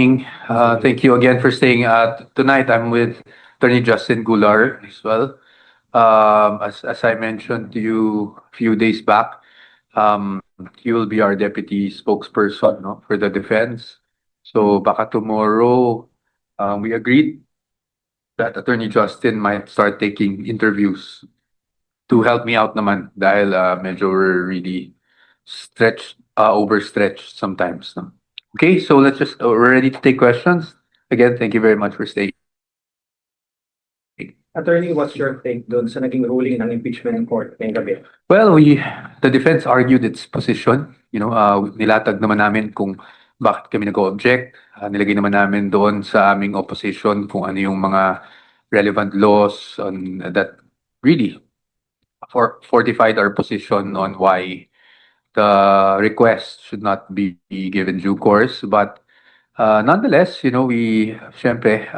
morning. Thank you again for staying. Tonight, I'm with Attorney Justin Goulart as well. As I mentioned to you a few days back, he will be our deputy spokesperson, no, for the defense. So baka tomorrow, we agreed that Attorney Justin might start taking interviews to help me out naman dahil medyo we're really overstretched sometimes. No? Okay, so we're ready to take questions. Again, thank you very much for staying. Attorney, what's your take doon sa naging ruling ng impeachment court ngayong gabi? Well, the defense argued its position. Nilatag naman namin kung bakit kami nag-object. Nilagay naman namin doon sa aming opposition kung ano yung mga relevant laws on that really fortified our position on why the request should not be given due course. But nonetheless, syempre,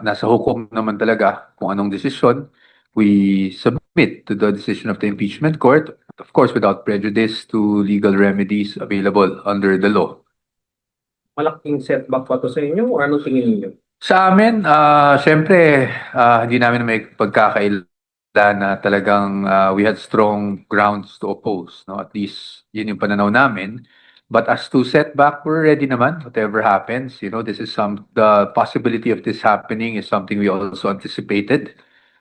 nasa hukom naman talaga kung anong desisyon. We submit to the decision of the impeachment court, of course, without prejudice to legal remedies available under the law. Malaking setback pa to sa inyo o ano tingin niyo? Sa amin, syempre, hindi namin may pagkakaila na talagang we had strong grounds to oppose. No? At least, yun yung pananaw namin. But as to setback, we're ready naman, whatever happens. The possibility of this happening is something we also anticipated.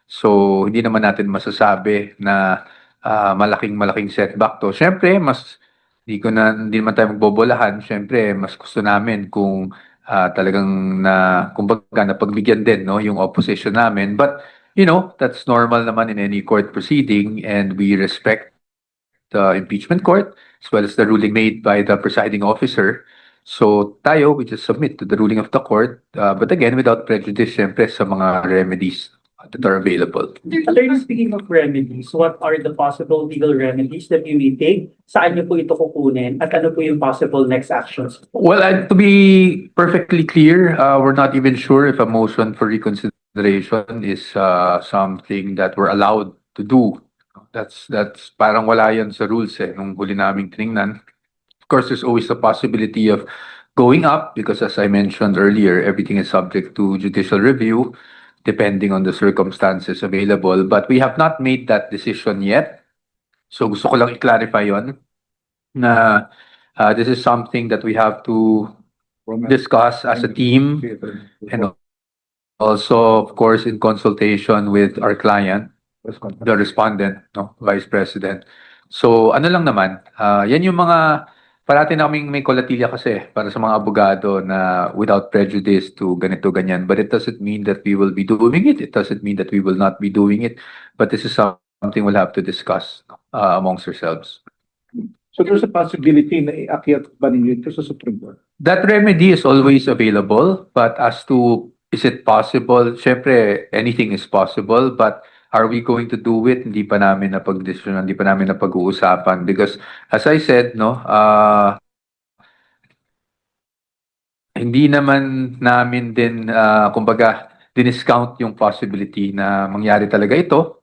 So, hindi naman natin masasabi na malaking setback to. Syempre, hindi naman tayo magbobolahan. Syempre, mas gusto namin kung talagang kumbaga napagbigyan din, no, yung opposition namin. But, that's normal naman in any court proceeding, and we respect the impeachment court as well as the ruling made by the presiding officer. So we just submit to the ruling of the court, but again, without prejudice, syempre, sa mga remedies that are available. Attorney, speaking of remedies, what are the possible legal remedies that you may take? Saan niyo po ito kukunin? At ano po yung possible next actions? Well, to be perfectly clear, we're not even sure if a motion for reconsideration is something that we're allowed to do. That's parang wala yan sa rules nung huli naming tiningnan. Of course, there's always the possibility of going up because, as I mentioned earlier, everything is subject to judicial review depending on the circumstances available. But we have not made that decision yet. So gusto ko lang i-clarify yon na this is something that we have to discuss as a team and also, of course, in consultation with our client, the respondent, no, Vice President. So ano lang naman, yan yung mga parati naming may kolatilya kasi para sa mga abogado na without prejudice to ganito ganyan. But it doesn't mean that we will be doing it. It doesn't mean that we will not be doing it. But this is something we'll have to discuss amongst ourselves. So there's a possibility na iakyat ba ninyo ito sa Supreme Court? That remedy is always available, but as to is it possible, syempre anything is possible, but are we going to do it? Hindi pa namin napag-desisyon, hindi pa namin napag-uusapan because as I said, no, hindi naman namin din kumbaga diniscount yung possibility na mangyari talaga ito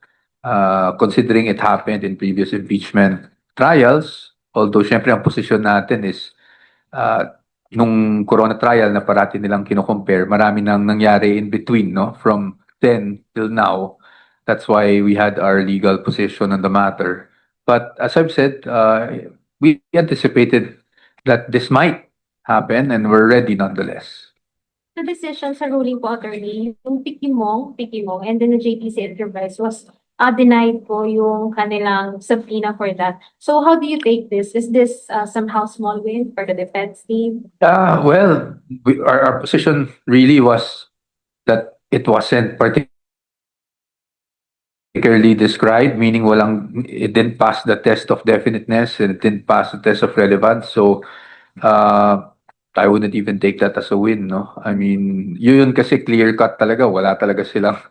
considering it happened in previous impeachment trials. Although syempre ang posisyon natin is nung corona trial na parati nilang kino-compare, marami nang nangyari in between, no, from then till now. That's why we had our legal position on the matter. But as I've said, we anticipated that this might happen and we're ready nonetheless. The decision sa ruling po, attorney, yung Pikimong, and then the JTC Enterprise was denied po yung kanilang subpoena for that. So how do you take this? Is this somehow small win for the defense team? Well, our position really was that it wasn't particularly described, meaning it didn't pass the test of definiteness and it didn't pass the test of relevance. So I wouldn't even take that as a win, no? I mean, yun kasi clear cut talaga, wala talaga silang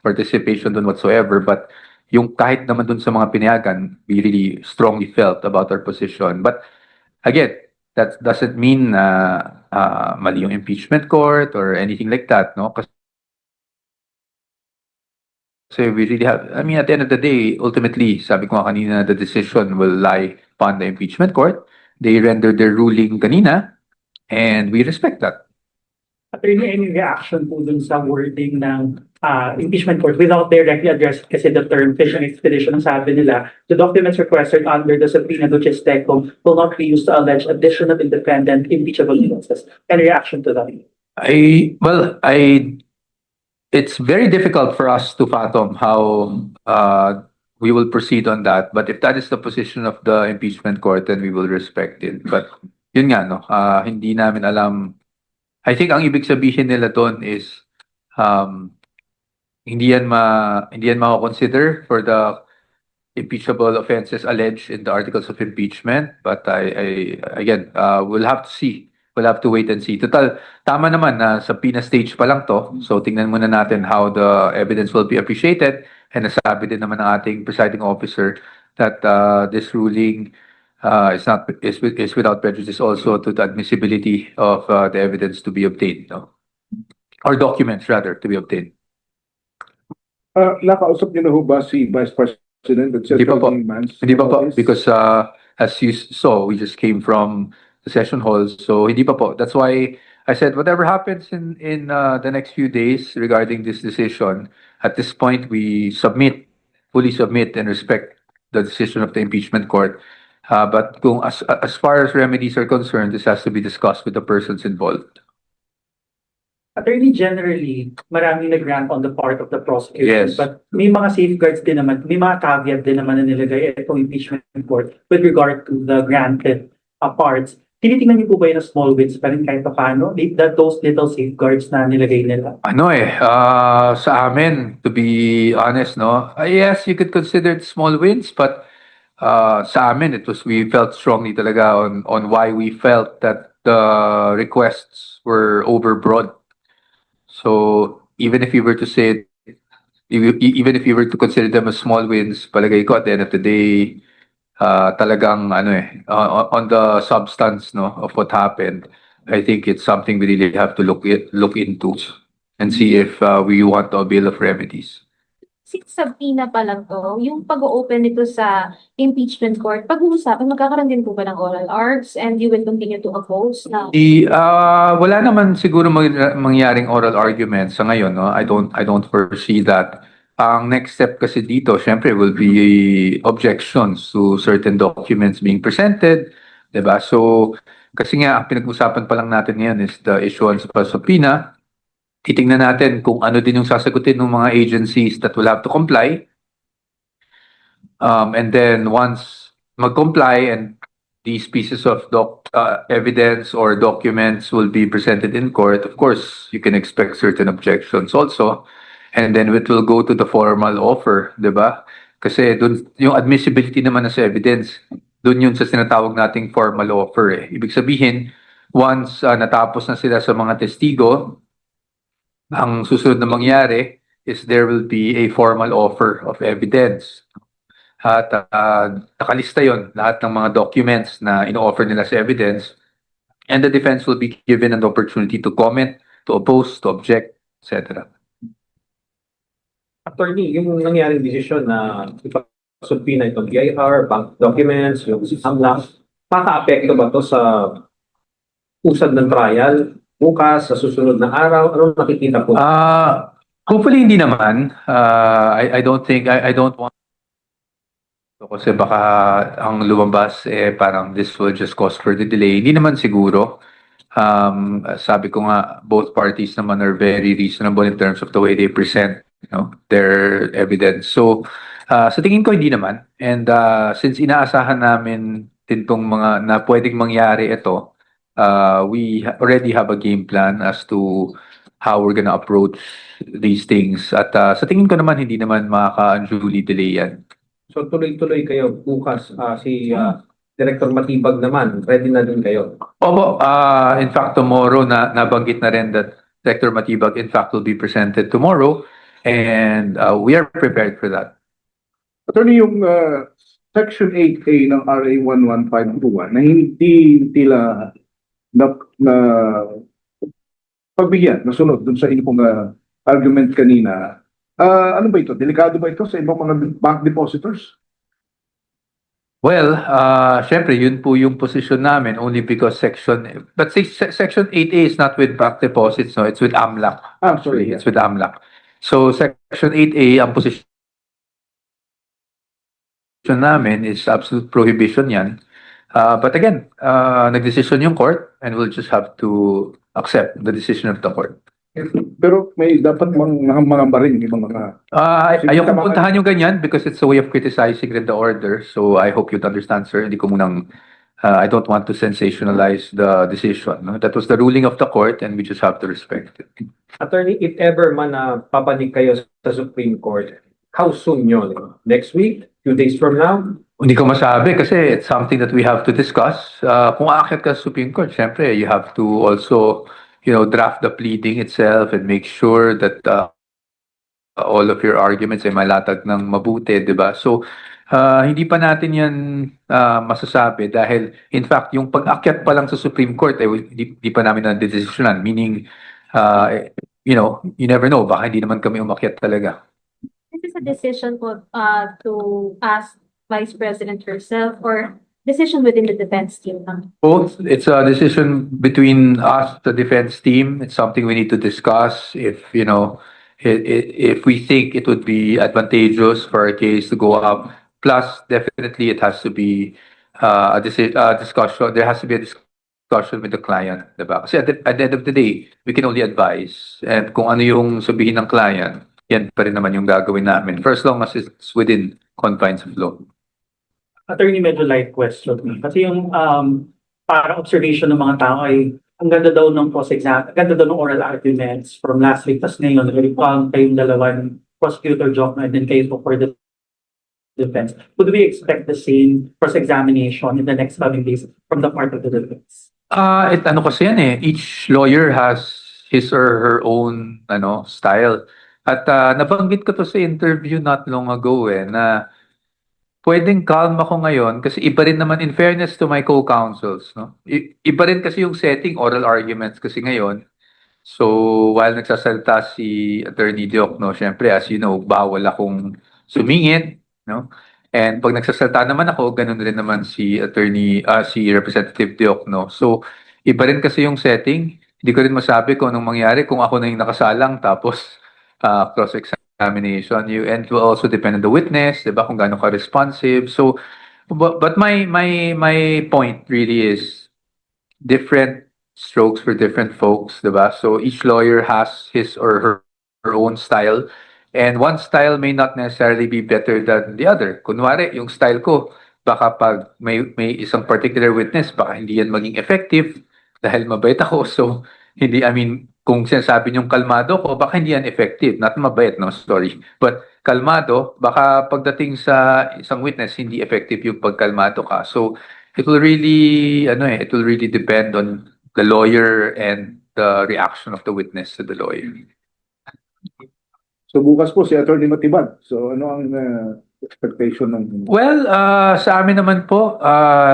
participation dun whatsoever. But yung kahit naman dun sa mga pinayagan, we really strongly felt about our position. But again, that doesn't mean mali yung impeachment court or anything like that, no? Kasi we really have, I mean, at the end of the day, ultimately, sabi ko nga kanina, the decision will lie upon the impeachment court. They rendered their ruling kanina, and we respect that. Attorney, any reaction po dun sa wording ng impeachment court without directly addressed kasi the term fishing expedition ang sabi nila, the documents requested under the subpoena duces tecum will not be used to allege additional independent impeachable offenses. Any reaction to that? It's very difficult for us to fathom how we will proceed on that. But if that is the position of the impeachment court, then we will respect it. But yun nga, no, hindi namin alam. I think ang ibig sabihin nila doon is hindi yan mako-consider for the impeachable offenses alleged in the articles of impeachment. But again, we'll have to see. We'll have to wait and see. Total, tama naman na sa PINA stage pa lang to. So tingnan muna natin how the evidence will be appreciated. And nasabi din naman ng ating presiding officer that this ruling is without prejudice also to the admissibility of the evidence to be obtained, no? Or documents rather to be obtained. Nakausap niyo na ho ba si Vice President at Hindi pa po. Mans? Hindi pa po because as you saw, we just came from the session hall, so hindi pa po. That's why I said whatever happens in the next few days regarding this decision, at this point we fully submit and respect the decision of the impeachment court. But kung as far as remedies are concerned, this has to be discussed with the persons involved. Attorney, generally, maraming nag-grant on the part of the prosecution. Yes. But may mga safeguards din naman, may mga caveat din naman na nilagay itong impeachment court with regard to the granted parts. Tinitingnan niyo po ba yung small wins pa rin kahit pa paano? Those little safeguards na nilagay nila? Sa amin, to be honest, no, yes, you could consider it small wins, but sa amin, we felt strongly talaga on why we felt that the requests were overbroad. So even if you were to say, even if you were to consider them as small wins, palagay ko at the end of the day, talagang on the substance, no, of what happened, I think it's something we really have to look into and see if we want to avail of remedies. Since subpoena pa lang to, yung pag-open nito sa impeachment court, pag-uusapan, magkakaroon din po ba ng oral arts and you will continue to oppose na? Wala naman siguro mangyaring oral arguments sa ngayon, no? I don't foresee that. Ang next step kasi dito, syempre, will be objections to certain documents being presented, 'di ba? So, kasi nga, ang pinag-usapan pa lang natin ngayon is the issuance of a subpoena. Titingnan natin kung ano din yung sasagutin ng mga agencies that will have to comply. And then once mag-comply and these pieces of evidence or documents will be presented in court, of course, you can expect certain objections also. And then it will go to the formal offer, di ba? Kasi dun, yung admissibility naman na sa evidence, dun yun sa sinatawag nating formal offer eh. Ibig sabihin, once natapos na sila sa mga testigo, ang susunod na mangyari is there will be a formal offer of evidence. At nakalista yon lahat ng mga documents na ino-offer nila sa evidence, and the defense will be given an opportunity to comment, to oppose, to object, etc. Attorney, yung nangyaring desisyon na ipag-subpoena itong BIR, bank documents, yung AMLAC, maka-apekto ba to sa usad ng trial bukas, sa susunod na araw? Anong nakikita po? Hopefully hindi naman. I don't think, I don't want kasi baka ang lumabas parang this will just cause further delay. Hindi naman siguro. Sabi ko nga, both parties naman are very reasonable in terms of the way they present, their evidence. So, sa tingin ko hindi naman. And since inaasahan namin din tong mga na pwedeng mangyari ito, we already have a game plan as to how we're gonna approach these things. At sa tingin ko naman, hindi naman makaka-unduly delay yan. So tuloy-tuloy kayo bukas, si Director Matibag naman, ready na din kayo? Opo, in fact tomorrow nabanggit na rin that Director Matibag in fact will be presented tomorrow and we are prepared for that. Attorney, yung Section 8A ng RA 11521 na hindi nila na pagbigyan, nasunod dun sa inyong argument kanina. Ano ba ito? Delikado ba ito sa ibang mga bank depositors? Well, syempre yun po yung position namin only because section 8A is not with bank deposits, no, it's with AMLAC. Sorry. It's with AMLAC. So section 8A ang position namin is absolute prohibition yan. But again, nagdesisyon yung court and we'll just have to accept the decision of the court. Pero may dapat mga rin ibang mga... Sige, Ayoko tama ka. puntahan yung ganyan because it's a way of criticizing the order. So I hope you'd understand, sir. Hindi ko munang, I don't want to sensationalize the decision. No? That was the ruling of the court and we just have to respect it. Attorney, if ever man na papanig kayo sa Supreme Court, how soon yun? Next week? Few days from now? Hindi ko masabi kasi it's something that we have to discuss. Kung aakyat ka sa Supreme Court, syempre you have to also, draft the pleading itself and make sure that all of your arguments ay malatag ng mabuti, di ba? So, hindi pa natin yan masasabi dahil in fact, yung pag-akyat pa lang sa Supreme Court, hindi pa namin na-desisyonan. Meaning, you never know, baka hindi naman kami umakyat talaga. This is a decision po, to ask Vice President herself or decision within the defense team lang? Both. It's a decision between us, the defense team. It's something we need to discuss. If if we think it would be advantageous for our case to go up. Plus, definitely it has to be a discussion. There has to be a discussion with the client, diba? Kasi at the end of the day, we can only advise. And kung ano yung sabihin ng client, yan pa rin naman yung gagawin namin. For as long as it's within confines of law. Attorney, medyo light question. Kasi yung parang observation ng mga tao ay ang ganda daw ng ang ganda daw ng oral arguments from last week. Tapos ngayon, kayong dalawang prosecutor Jokno and then kayo po for the defense. Would we expect the same cross-examination in the next coming days from the part of the defense? Ano kasi yan eh, each lawyer has his or her own style. At nabanggit ko to sa interview not long ago na pwedeng calm ako ngayon kasi iba rin naman in fairness to my co-counsels, no? Iba rin kasi yung setting, oral arguments kasi ngayon. So, while nagsasalita si Attorney Diokno, syempre, as you know, bawal akong sumingit, no? And pag nagsasalita naman ako, ganun rin naman si Representative Diokno. So, iba rin kasi yung setting. Hindi ko rin masabi kung anong mangyari kung ako na yung nakasalang tapos cross-examination. And it will also depend on the witness, diba, kung gaano ka responsive. So, but my point really is different strokes for different folks, diba? So each lawyer has his or her own style, and one style may not necessarily be better than the other. Kunwari, yung style ko, baka pag may isang particular witness, baka hindi yan maging effective dahil mabait ako. So, kung sinasabi niyong kalmado ko, baka hindi yan effective. Not mabait, no? Sorry. But kalmado, baka pagdating sa isang witness, hindi effective yung pagkalmado ka. So, it will really depend on the lawyer and the reaction of the witness to the lawyer. So bukas po si Attorney Matibad. So ano ang expectation ng... Well, sa amin naman po,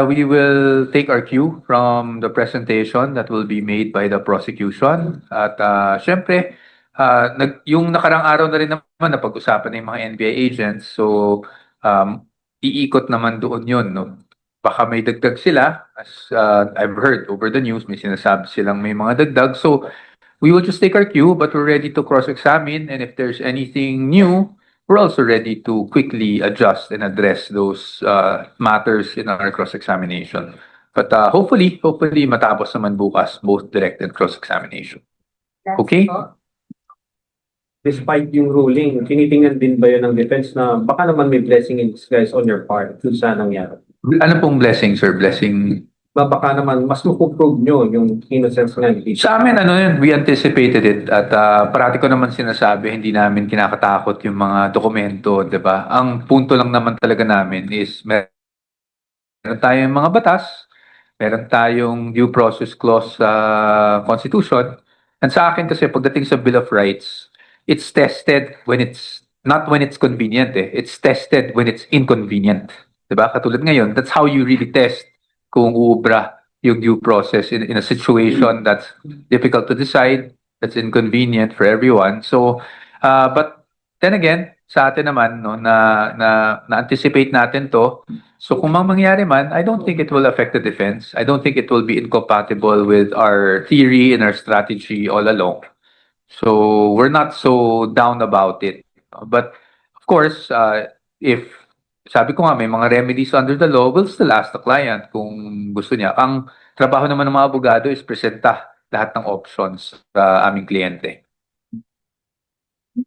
we will take our cue from the presentation that will be made by the prosecution. At syempre, yung nakarang araw na rin naman na pag-usapan ng mga NBI agents. So, iikot naman doon yun. No? Baka may dagdag sila. As I've heard over the news, may sinasabi silang may mga dagdag. So, we will just take our cue, but we're ready to cross-examine. And if there's anything new, we're also ready to quickly adjust and address those matters in our cross-examination. But hopefully matapos naman bukas, both direct and cross-examination. Okay? Despite yung ruling, tinitingnan din ba yun ng defense na baka naman may blessing in disguise on your part kung saan nangyari? Ano pong blessing, sir? Blessing? Baka naman mas mapuprove nyo yung innocence nga ni Sa amin, we anticipated it. At parati ko naman sinasabi, hindi namin kinakatakot yung mga dokumento, di ba? Ang punto lang naman talaga namin is meron tayong mga batas, meron tayong due process clause sa Constitution. And sa akin kasi, pagdating sa Bill of Rights, it's tested not when it's convenient eh. It's tested when it's inconvenient. Di ba? Katulad ngayon, that's how you really test kung uubra yung due process in a situation that's difficult to decide, that's inconvenient for everyone. So, but then again, sa atin naman no na anticipate natin to. So kung mangyari man, I don't think it will affect the defense. I don't think it will be incompatible with our theory and our strategy all along. So we're not so down about it. But of course, if sabi ko nga may mga remedies under the law, we'll still ask the client kung gusto niya. Ang trabaho naman ng mga abogado is presenta lahat ng options sa aming kliyente.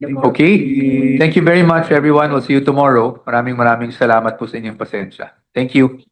Okay. Thank you very much, everyone. We'll see you tomorrow. Maraming salamat po sa inyong pasensya. Thank you.